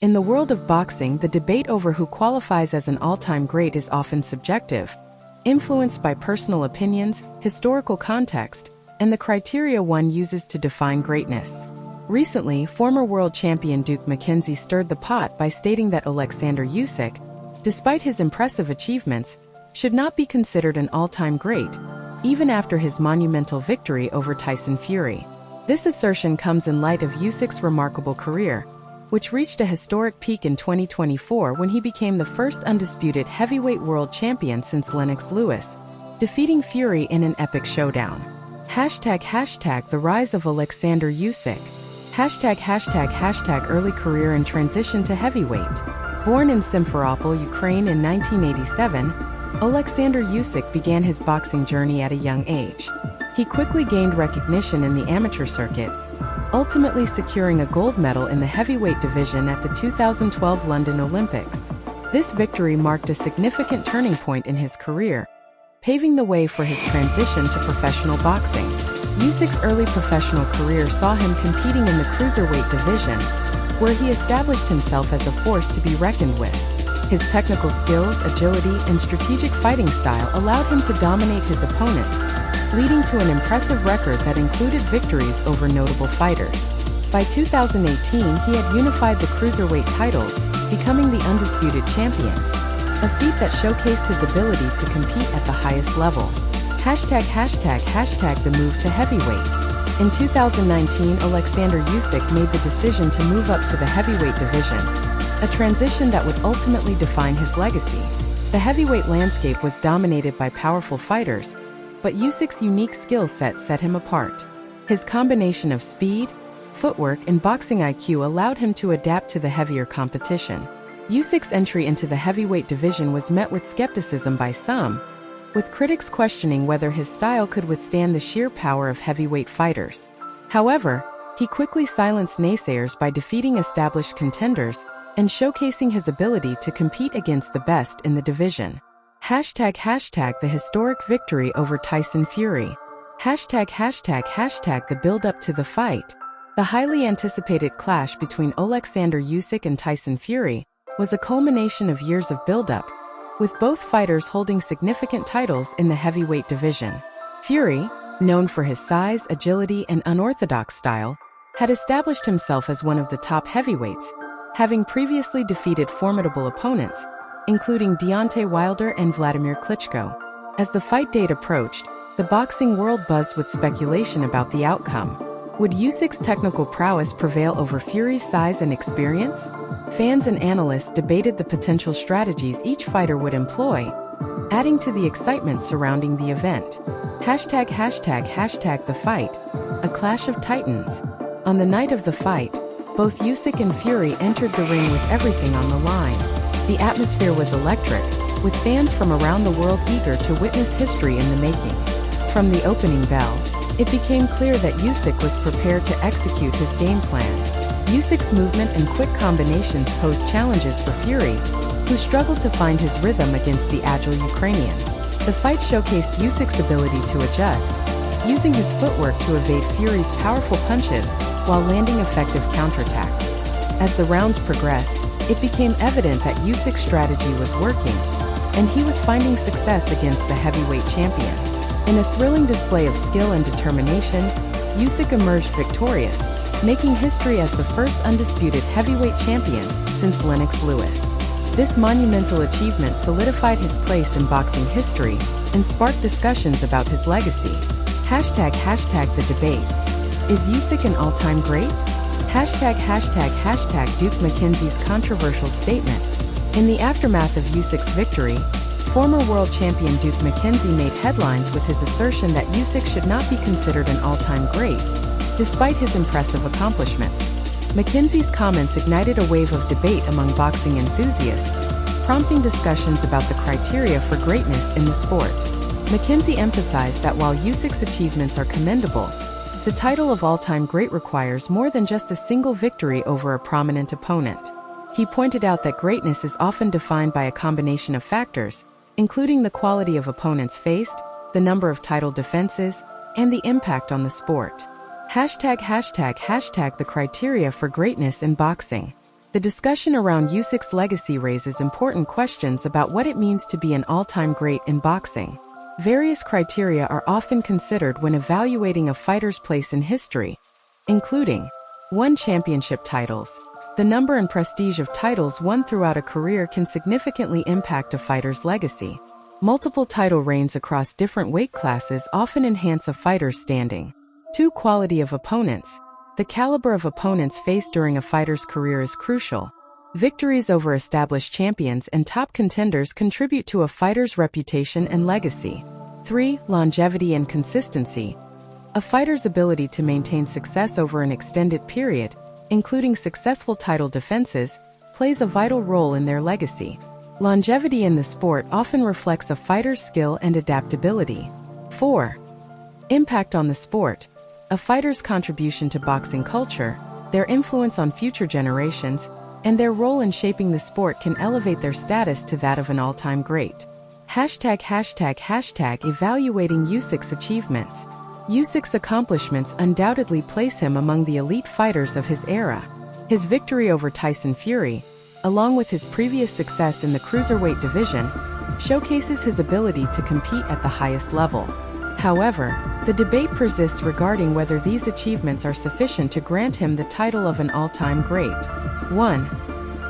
In the world of boxing, the debate over who qualifies as an all-time great is often subjective, influenced by personal opinions, historical context, and the criteria one uses to define greatness. Recently, former world champion Duke McKenzie stirred the pot by stating that Alexander Usyk, despite his impressive achievements, should not be considered an all-time great, even after his monumental victory over Tyson Fury. This assertion comes in light of Usyk's remarkable career, which reached a historic peak in 2024 when he became the first undisputed heavyweight world champion since Lennox Lewis, defeating Fury in an epic showdown. #The rise of Alexander Usyk. #Early career and transition to heavyweight. Born in Simferopol, Ukraine in 1987, Alexander Usyk began his boxing journey at a young age. He quickly gained recognition in the amateur circuit, ultimately securing a gold medal in the heavyweight division at the 2012 London Olympics. This victory marked a significant turning point in his career, paving the way for his transition to professional boxing. Usyk's early professional career saw him competing in the cruiserweight division, where he established himself as a force to be reckoned with. His technical skills, agility, and strategic fighting style allowed him to dominate his opponents, leading to an impressive record that included victories over notable fighters. By 2018, he had unified the cruiserweight titles, becoming the undisputed champion, a feat that showcased his ability to compete at the highest level. #The move to heavyweight. In 2019, Alexander Usyk made the decision to move up to the heavyweight division, a transition that would ultimately define his legacy. The heavyweight landscape was dominated by powerful fighters, but Usyk's unique skill set him apart. His combination of speed, footwork, and boxing IQ allowed him to adapt to the heavier competition. Usyk's entry into the heavyweight division was met with skepticism by some, with critics questioning whether his style could withstand the sheer power of heavyweight fighters. However, he quickly silenced naysayers by defeating established contenders and showcasing his ability to compete against the best in the division. #The historic victory over Tyson Fury. #The build-up to the fight. The highly anticipated clash between Alexander Usyk and Tyson Fury was a culmination of years of build-up, with both fighters holding significant titles in the heavyweight division. Fury, known for his size, agility, and unorthodox style, had established himself as one of the top heavyweights, having previously defeated formidable opponents, including Deontay Wilder and Vladimir Klitschko. As the fight date approached, the boxing world buzzed with speculation about the outcome. Would Usyk's technical prowess prevail over Fury's size and experience? Fans and analysts debated the potential strategies each fighter would employ, adding to the excitement surrounding the event. #The fight. A clash of titans. On the night of the fight, both Usyk and Fury entered the ring with everything on the line. The atmosphere was electric, with fans from around the world eager to witness history in the making. From the opening bell, it became clear that Usyk was prepared to execute his game plan. Usyk's movement and quick combinations posed challenges for Fury, who struggled to find his rhythm against the agile Ukrainian. The fight showcased Usyk's ability to adjust, using his footwork to evade Fury's powerful punches while landing effective counterattacks. As the rounds progressed, it became evident that Usyk's strategy was working, and he was finding success against the heavyweight champion. In a thrilling display of skill and determination, Usyk emerged victorious, making history as the first undisputed heavyweight champion since Lennox Lewis. This monumental achievement solidified his place in boxing history and sparked discussions about his legacy. #The debate. Is Usyk an all-time great? Duke McKenzie's controversial statement. In the aftermath of Usyk's victory, former world champion Duke McKenzie made headlines with his assertion that Usyk should not be considered an all-time great, despite his impressive accomplishments. McKenzie's comments ignited a wave of debate among boxing enthusiasts, prompting discussions about the criteria for greatness in the sport. McKenzie emphasized that while Usyk's achievements are commendable, the title of all-time great requires more than just a single victory over a prominent opponent. He pointed out that greatness is often defined by a combination of factors, including the quality of opponents faced, the number of title defenses, and the impact on the sport. #The criteria for greatness in boxing. The discussion around Usyk's legacy raises important questions about what it means to be an all-time great in boxing. Various criteria are often considered when evaluating a fighter's place in history, including 1. Championship titles. The number and prestige of titles won throughout a career can significantly impact a fighter's legacy. Multiple title reigns across different weight classes often enhance a fighter's standing. 2. Quality of opponents. The caliber of opponents faced during a fighter's career is crucial. Victories over established champions and top contenders contribute to a fighter's reputation and legacy. 3. Longevity and consistency. A fighter's ability to maintain success over an extended period, including successful title defenses, plays a vital role in their legacy. Longevity in the sport often reflects a fighter's skill and adaptability. 4. Impact on the sport. A fighter's contribution to boxing culture, their influence on future generations, and their role in shaping the sport can elevate their status to that of an all-time great. Evaluating Usyk's achievements. Usyk's accomplishments undoubtedly place him among the elite fighters of his era. His victory over Tyson Fury, along with his previous success in the cruiserweight division, showcases his ability to compete at the highest level. However, the debate persists regarding whether these achievements are sufficient to grant him the title of an all-time great. 1.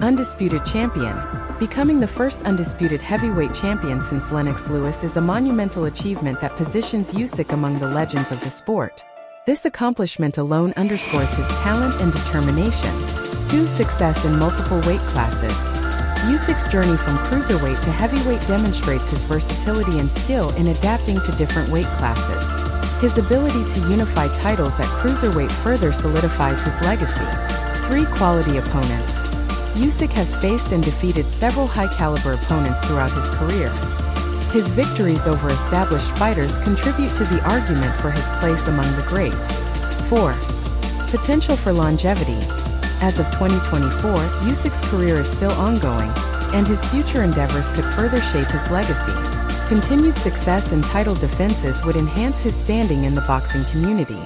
Undisputed champion. Becoming the first undisputed heavyweight champion since Lennox Lewis is a monumental achievement that positions Usyk among the legends of the sport. This accomplishment alone underscores his talent and determination. 2. Success in multiple weight classes. Usyk's journey from cruiserweight to heavyweight demonstrates his versatility and skill in adapting to different weight classes. His ability to unify titles at cruiserweight further solidifies his legacy. 3. Quality opponents. Usyk has faced and defeated several high-caliber opponents throughout his career. His victories over established fighters contribute to the argument for his place among the greats. 4. Potential for longevity. As of 2024, Usyk's career is still ongoing, and his future endeavors could further shape his legacy. Continued success in title defenses would enhance his standing in the boxing community.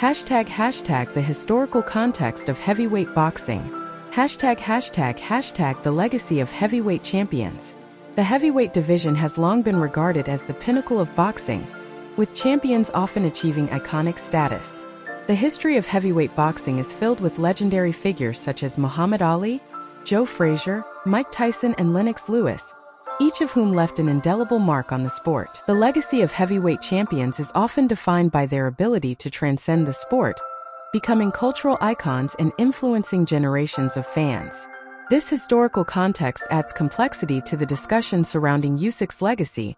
The historical context of heavyweight boxing. The legacy of heavyweight champions. The heavyweight division has long been regarded as the pinnacle of boxing, with champions often achieving iconic status. The history of heavyweight boxing is filled with legendary figures such as Muhammad Ali, Joe Frazier, Mike Tyson, and Lennox Lewis, each of whom left an indelible mark on the sport. The legacy of heavyweight champions is often defined by their ability to transcend the sport, becoming cultural icons and influencing generations of fans. This historical context adds complexity to the discussion surrounding Usyk's legacy,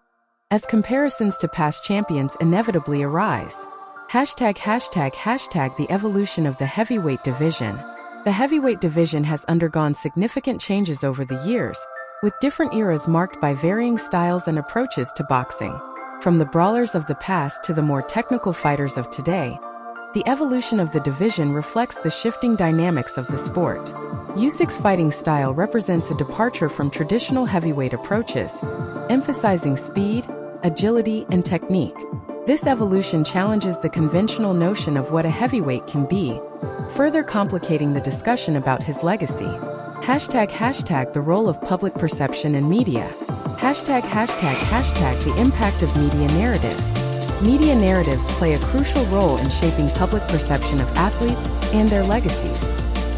as comparisons to past champions inevitably arise. The evolution of the heavyweight division. The heavyweight division has undergone significant changes over the years, with different eras marked by varying styles and approaches to boxing. From the brawlers of the past to the more technical fighters of today, the evolution of the division reflects the shifting dynamics of the sport. Usyk's fighting style represents a departure from traditional heavyweight approaches, emphasizing speed, agility, and technique. This evolution challenges the conventional notion of what a heavyweight can be, further complicating the discussion about his legacy. The role of public perception and media. The impact of media narratives. Media narratives play a crucial role in shaping public perception of athletes and their legacies.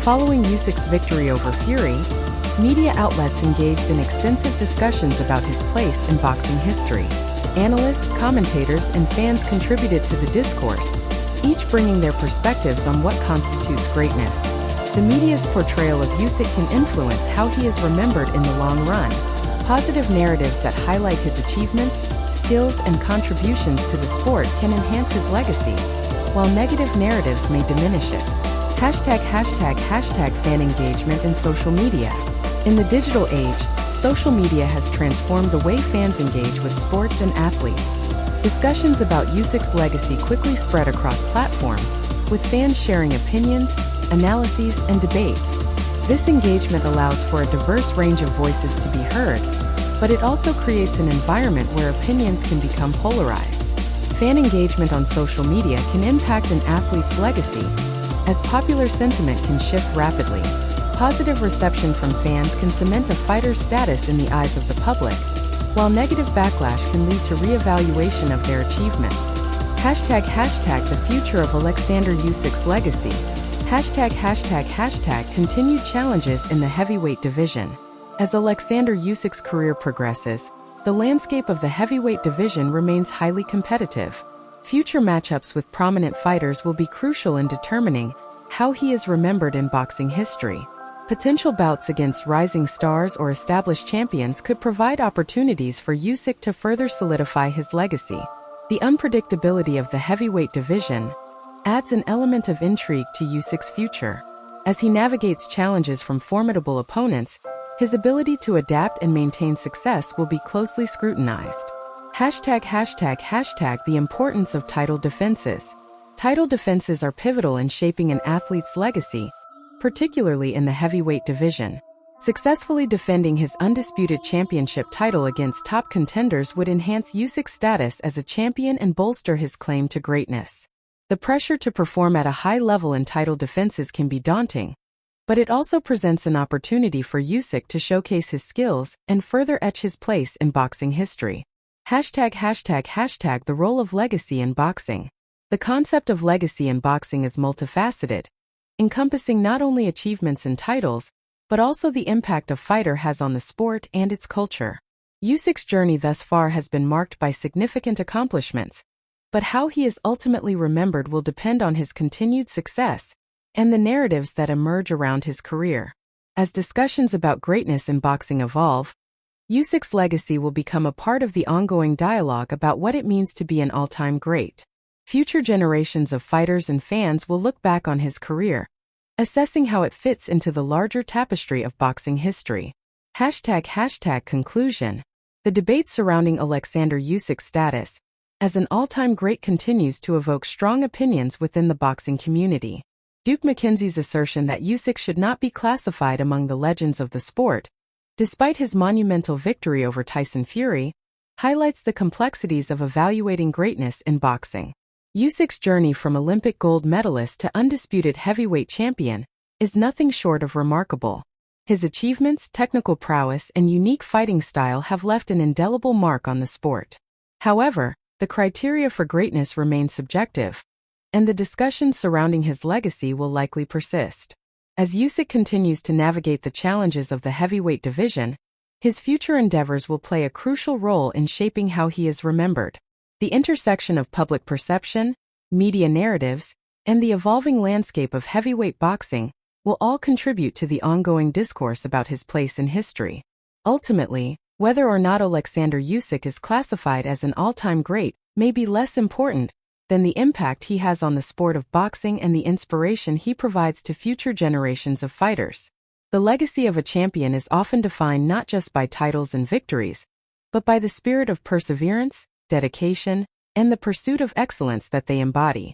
Following Usyk's victory over Fury, media outlets engaged in extensive discussions about his place in boxing history. Analysts, commentators, and fans contributed to the discourse, each bringing their perspectives on what constitutes greatness. The media's portrayal of Usyk can influence how he is remembered in the long run. Positive narratives that highlight his achievements, skills, and contributions to the sport can enhance his legacy, while negative narratives may diminish it. Fan engagement and social media. In the digital age, social media has transformed the way fans engage with sports and athletes. Discussions about Usyk's legacy quickly spread across platforms, with fans sharing opinions, analyses, and debates. This engagement allows for a diverse range of voices to be heard, but it also creates an environment where opinions can become polarized. Fan engagement on social media can impact an athlete's legacy, as popular sentiment can shift rapidly. Positive reception from fans can cement a fighter's status in the eyes of the public, while negative backlash can lead to re-evaluation of their achievements. #The future of Alexander Usyk's legacy. Continued challenges in the heavyweight division. As Alexander Usyk's career progresses, the landscape of the heavyweight division remains highly competitive. Future matchups with prominent fighters will be crucial in determining how he is remembered in boxing history. Potential bouts against rising stars or established champions could provide opportunities for Usyk to further solidify his legacy. The unpredictability of the heavyweight division adds an element of intrigue to Usyk's future. As he navigates challenges from formidable opponents, his ability to adapt and maintain success will be closely scrutinized. The importance of title defenses. Title defenses are pivotal in shaping an athlete's legacy, particularly in the heavyweight division. Successfully defending his undisputed championship title against top contenders would enhance Usyk's status as a champion and bolster his claim to greatness. The pressure to perform at a high level in title defenses can be daunting, but it also presents an opportunity for Usyk to showcase his skills and further etch his place in boxing history. The role of legacy in boxing. The concept of legacy in boxing is multifaceted, encompassing not only achievements and titles, but also the impact a fighter has on the sport and its culture. Usyk's journey thus far has been marked by significant accomplishments, but how he is ultimately remembered will depend on his continued success and the narratives that emerge around his career. As discussions about greatness in boxing evolve, Usyk's legacy will become a part of the ongoing dialogue about what it means to be an all-time great. Future generations of fighters and fans will look back on his career, assessing how it fits into the larger tapestry of boxing history. Conclusion. The debate surrounding Alexander Usyk's status as an all-time great continues to evoke strong opinions within the boxing community. Duke McKenzie's assertion that Usyk should not be classified among the legends of the sport, despite his monumental victory over Tyson Fury, highlights the complexities of evaluating greatness in boxing. Usyk's journey from Olympic gold medalist to undisputed heavyweight champion is nothing short of remarkable. His achievements, technical prowess, and unique fighting style have left an indelible mark on the sport. However, the criteria for greatness remain subjective, and the discussions surrounding his legacy will likely persist. As Usyk continues to navigate the challenges of the heavyweight division, his future endeavors will play a crucial role in shaping how he is remembered. The intersection of public perception, media narratives, and the evolving landscape of heavyweight boxing will all contribute to the ongoing discourse about his place in history. Ultimately, whether or not Alexander Usyk is classified as an all-time great may be less important than the impact he has on the sport of boxing and the inspiration he provides to future generations of fighters. The legacy of a champion is often defined not just by titles and victories, but by the spirit of perseverance, dedication, and the pursuit of excellence that they embody.